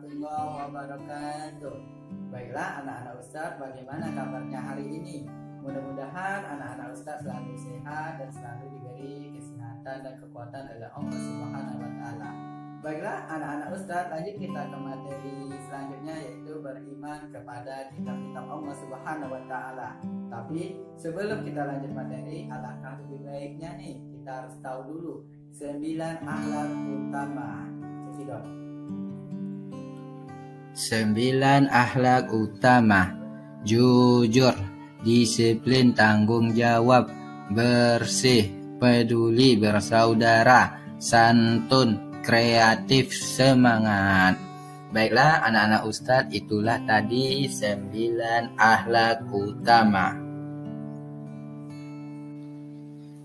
warahmatullahi wabarakatuh. Baiklah anak-anak Ustadz, bagaimana kabarnya hari ini? Mudah-mudahan anak-anak Ustadz selalu sehat dan selalu diberi kesehatan dan kekuatan oleh Allah Subhanahu wa Ta'ala. Baiklah anak-anak Ustadz, lanjut kita ke materi selanjutnya, yaitu beriman kepada kitab-kitab Allah Subhanahu wa Ta'ala. Tapi sebelum kita lanjut materi, alangkah lebih baiknya nih kita harus tahu dulu 9 akhlak utama. Cekidot. 9 akhlak utama: jujur, disiplin, tanggung jawab, bersih, peduli, bersaudara, santun, kreatif, semangat. Baiklah anak-anak Ustadz, itulah tadi 9 akhlak utama.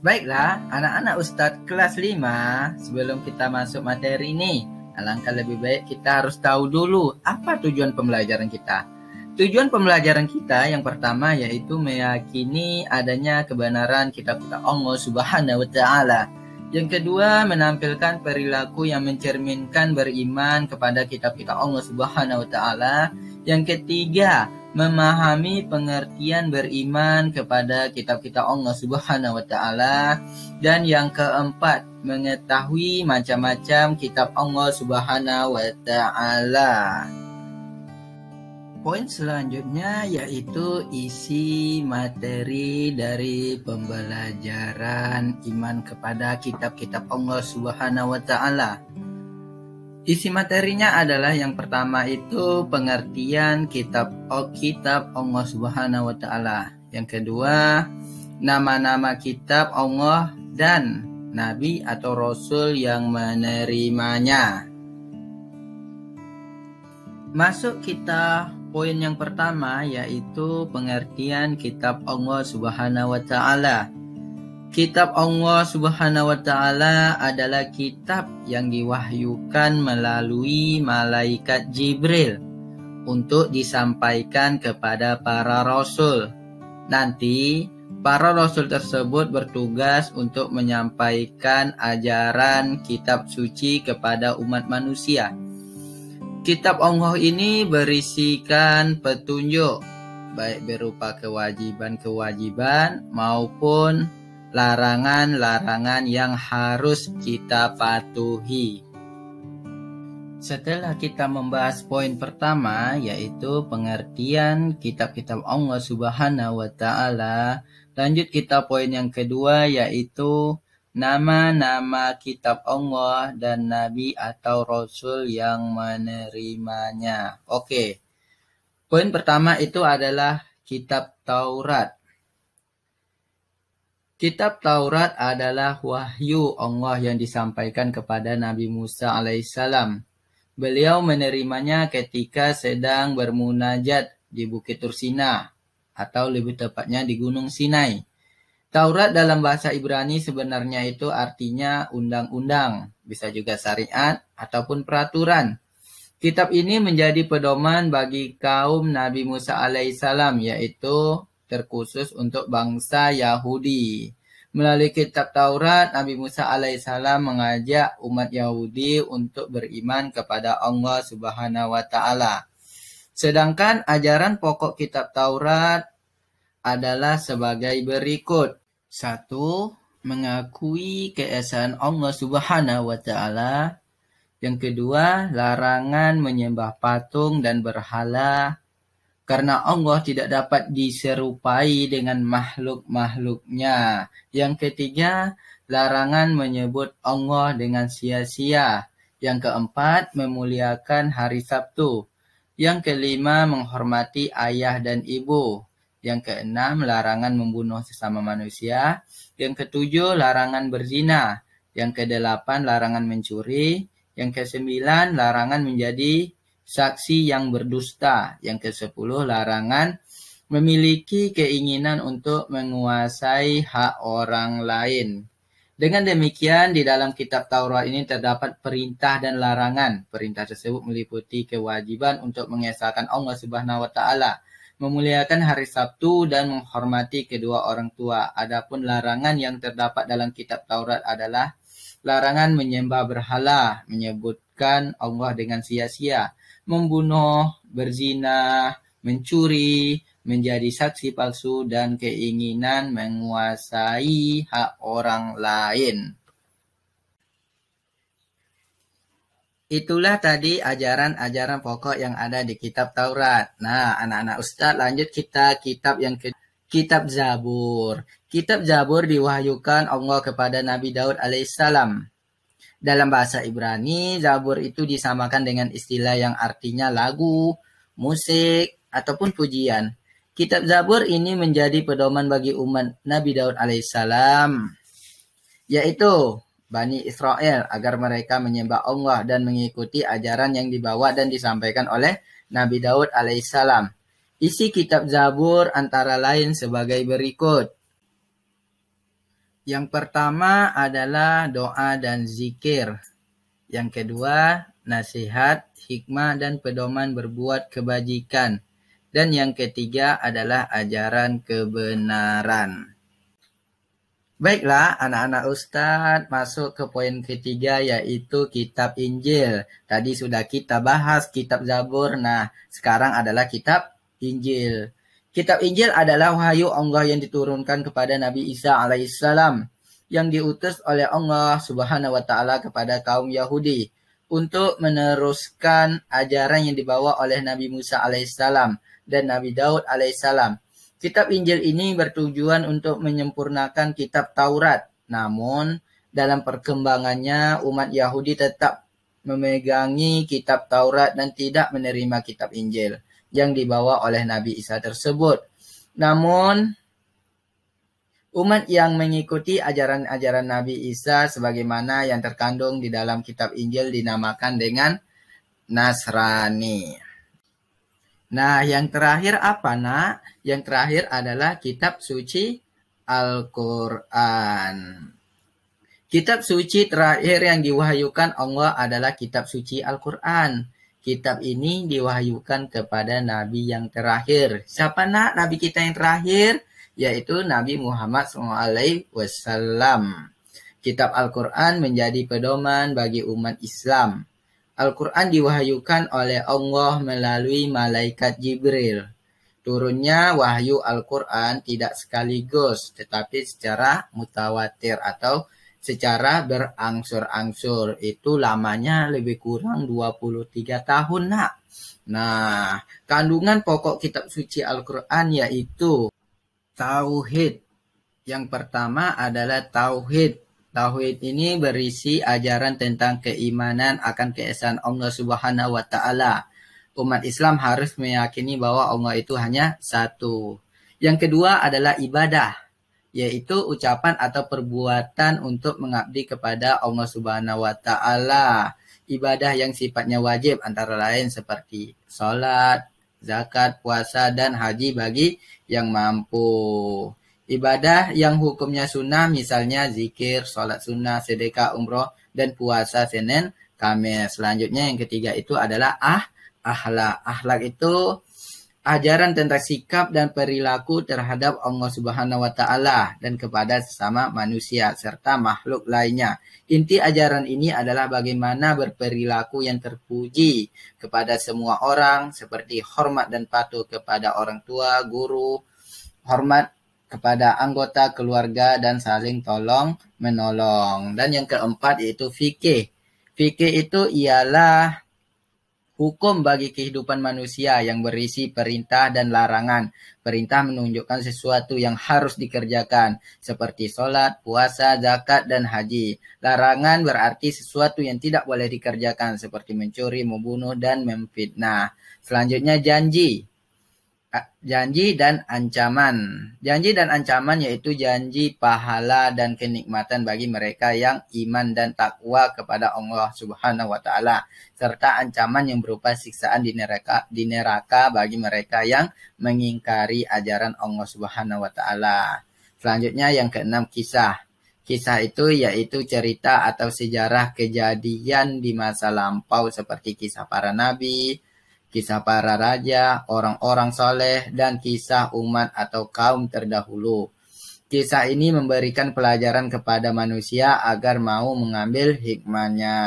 Baiklah anak-anak Ustadz kelas 5, sebelum kita masuk materi ini, alangkah lebih baik kita harus tahu dulu apa tujuan pembelajaran kita. Tujuan pembelajaran kita yang pertama yaitu meyakini adanya kebenaran kitab-kitab Allah Subhanahu wa Ta'ala. Yang kedua, menampilkan perilaku yang mencerminkan beriman kepada kitab-kitab Allah Subhanahu wa Ta'ala. Yang ketiga, memahami pengertian beriman kepada kitab-kitab Allah Subhanahu wa Ta'ala. Dan yang keempat, mengetahui macam-macam kitab Allah Subhanahu wa Ta'ala. Poin selanjutnya yaitu isi materi dari pembelajaran iman kepada kitab-kitab Allah Subhanahu wa Ta'ala. Isi materinya adalah yang pertama itu pengertian kitab Allah Subhanahu wa Ta'ala. Yang kedua, nama-nama kitab Allah dan nabi atau rasul yang menerimanya. Masuk kita poin yang pertama yaitu pengertian kitab Allah Subhanahu wa Ta'ala. Kitab Allah Subhanahu wa Ta'ala adalah kitab yang diwahyukan melalui malaikat Jibril untuk disampaikan kepada para rasul. Nanti para rasul tersebut bertugas untuk menyampaikan ajaran kitab suci kepada umat manusia. Kitab Allah ini berisikan petunjuk, baik berupa kewajiban-kewajiban maupun larangan-larangan yang harus kita patuhi. Setelah kita membahas poin pertama, yaitu pengertian kitab-kitab Allah Subhanahu wa Ta'ala, lanjut kita poin yang kedua, yaitu nama-nama kitab Allah dan nabi atau rasul yang menerimanya. Oke. Poin pertama itu adalah kitab Taurat. Kitab Taurat adalah wahyu Allah yang disampaikan kepada Nabi Musa alaihissalam. Beliau menerimanya ketika sedang bermunajat di Bukit Tursina, atau lebih tepatnya di Gunung Sinai. Taurat dalam bahasa Ibrani sebenarnya itu artinya undang-undang, bisa juga syariat ataupun peraturan. Kitab ini menjadi pedoman bagi kaum Nabi Musa alaihissalam, yaitu terkhusus untuk bangsa Yahudi. Melalui kitab Taurat, Nabi Musa alaihissalam mengajak umat Yahudi untuk beriman kepada Allah Subhanahu wa Ta'ala. Sedangkan ajaran pokok kitab Taurat adalah sebagai berikut. 1. Mengakui keesaan Allah Subhanahu wa Ta'ala. Yang kedua, larangan menyembah patung dan berhala, karena Allah tidak dapat diserupai dengan makhluk-makhluknya. Yang ketiga, larangan menyebut Allah dengan sia-sia. Yang keempat, memuliakan hari Sabtu. Yang kelima, menghormati ayah dan ibu. Yang keenam, larangan membunuh sesama manusia. Yang ketujuh, larangan berzina. Yang kedelapan, larangan mencuri. Yang kesembilan, larangan menjadi saksi yang berdusta. Yang ke-10, larangan memiliki keinginan untuk menguasai hak orang lain. Dengan demikian, di dalam kitab Taurat ini terdapat perintah dan larangan. Perintah tersebut meliputi kewajiban untuk mengesahkan Allah Subhanahu wa Ta'ala, memuliakan hari Sabtu, dan menghormati kedua orang tua. Adapun larangan yang terdapat dalam kitab Taurat adalah larangan menyembah berhala, menyebut menyebutkan Allah dengan sia-sia, membunuh, berzina, mencuri, menjadi saksi palsu, dan keinginan menguasai hak orang lain. Itulah tadi ajaran-ajaran pokok yang ada di kitab Taurat. Nah, anak-anak Ustadz, lanjut kita kitab yang Kitab Zabur. Kitab Zabur diwahyukan Allah kepada Nabi Daud alaihissalam. Dalam bahasa Ibrani, Zabur itu disamakan dengan istilah yang artinya lagu, musik, ataupun pujian. Kitab Zabur ini menjadi pedoman bagi umat Nabi Daud alaihissalam, yaitu Bani Israel, agar mereka menyembah Allah dan mengikuti ajaran yang dibawa dan disampaikan oleh Nabi Daud alaihissalam. Isi kitab Zabur antara lain sebagai berikut. Yang pertama adalah doa dan zikir. Yang kedua, nasihat, hikmah, dan pedoman berbuat kebajikan. Dan yang ketiga adalah ajaran kebenaran. Baiklah, anak-anak Ustadz, masuk ke poin ketiga, yaitu kitab Injil. Tadi sudah kita bahas kitab Zabur, nah sekarang adalah kitab Injil. Kitab Injil adalah wahyu Allah yang diturunkan kepada Nabi Isa alaihissalam, yang diutus oleh Allah Subhanahu wa Ta'ala kepada kaum Yahudi untuk meneruskan ajaran yang dibawa oleh Nabi Musa alaihissalam dan Nabi Daud alaihissalam. Kitab Injil ini bertujuan untuk menyempurnakan kitab Taurat. Namun, dalam perkembangannya umat Yahudi tetap memegangi kitab Taurat dan tidak menerima kitab Injil yang dibawa oleh Nabi Isa tersebut. Namun, umat yang mengikuti ajaran-ajaran Nabi Isa sebagaimana yang terkandung di dalam kitab Injil dinamakan dengan Nasrani. Nah, yang terakhir apa, Nak? Yang terakhir adalah kitab suci Al-Quran. Kitab suci terakhir yang diwahyukan Allah adalah kitab suci Al-Quran. Kitab ini diwahyukan kepada Nabi yang terakhir. Siapa, Nak, Nabi kita yang terakhir? Yaitu Nabi Muhammad SAW. Kitab Al-Quran menjadi pedoman bagi umat Islam. Al-Quran diwahyukan oleh Allah melalui malaikat Jibril. Turunnya wahyu Al-Quran tidak sekaligus, tetapi secara mutawatir atau secara berangsur-angsur. Itu lamanya lebih kurang 23 tahun, Nak. Nah, kandungan pokok kitab suci Al-Quran yaitu Tauhid. Yang pertama adalah Tauhid. Tauhid ini berisi ajaran tentang keimanan akan keesaan Allah Subhanahu wa Ta'ala. Umat Islam harus meyakini bahwa Allah itu hanya satu. Yang kedua adalah ibadah, yaitu ucapan atau perbuatan untuk mengabdi kepada Allah Subhanahu wa Ta'ala. Ibadah yang sifatnya wajib antara lain seperti sholat, zakat, puasa, dan haji bagi yang mampu. Ibadah yang hukumnya sunnah misalnya zikir, sholat sunnah, sedekah, umroh, dan puasa Senin, Kamis. Selanjutnya yang ketiga itu adalah akhlak. Akhlak itu ajaran tentang sikap dan perilaku terhadap Allah Subhanahu wa Ta'ala dan kepada sesama manusia serta makhluk lainnya. Inti ajaran ini adalah bagaimana berperilaku yang terpuji kepada semua orang, seperti hormat dan patuh kepada orang tua, guru, hormat kepada anggota keluarga, dan saling tolong menolong. Dan yang keempat yaitu fikih. Fikih itu ialah hukum bagi kehidupan manusia yang berisi perintah dan larangan. Perintah menunjukkan sesuatu yang harus dikerjakan, seperti sholat, puasa, zakat, dan haji. Larangan berarti sesuatu yang tidak boleh dikerjakan, seperti mencuri, membunuh, dan memfitnah. Selanjutnya janji. Janji dan ancaman. Janji dan ancaman yaitu janji pahala dan kenikmatan bagi mereka yang iman dan takwa kepada Allah Subhanahu wa Ta'ala, serta ancaman yang berupa siksaan di neraka bagi mereka yang mengingkari ajaran Allah Subhanahu wa Ta'ala. Selanjutnya yang keenam, kisah. Kisah itu yaitu cerita atau sejarah kejadian di masa lampau seperti kisah para nabi, kisah para raja, orang-orang soleh, dan kisah umat atau kaum terdahulu. Kisah ini memberikan pelajaran kepada manusia agar mau mengambil hikmahnya.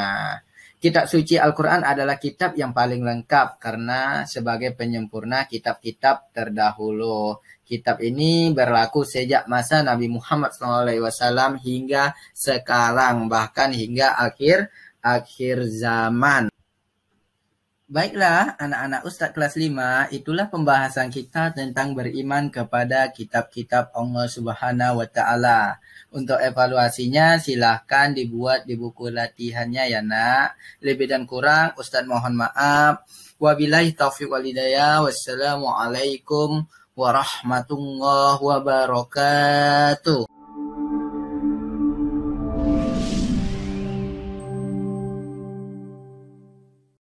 Kitab suci Al-Quran adalah kitab yang paling lengkap karena sebagai penyempurna kitab-kitab terdahulu. Kitab ini berlaku sejak masa Nabi Muhammad SAW hingga sekarang, bahkan hingga akhir zaman. Baiklah, anak-anak Ustadz kelas 5, itulah pembahasan kita tentang beriman kepada kitab-kitab Allah Subhanahu wa Ta'ala. Untuk evaluasinya silahkan dibuat di buku latihannya ya nak. Lebih dan kurang Ustadz mohon maaf. Wabillahi taufiq wal hidayah. Wassalamualaikum warahmatullahi wabarakatuh.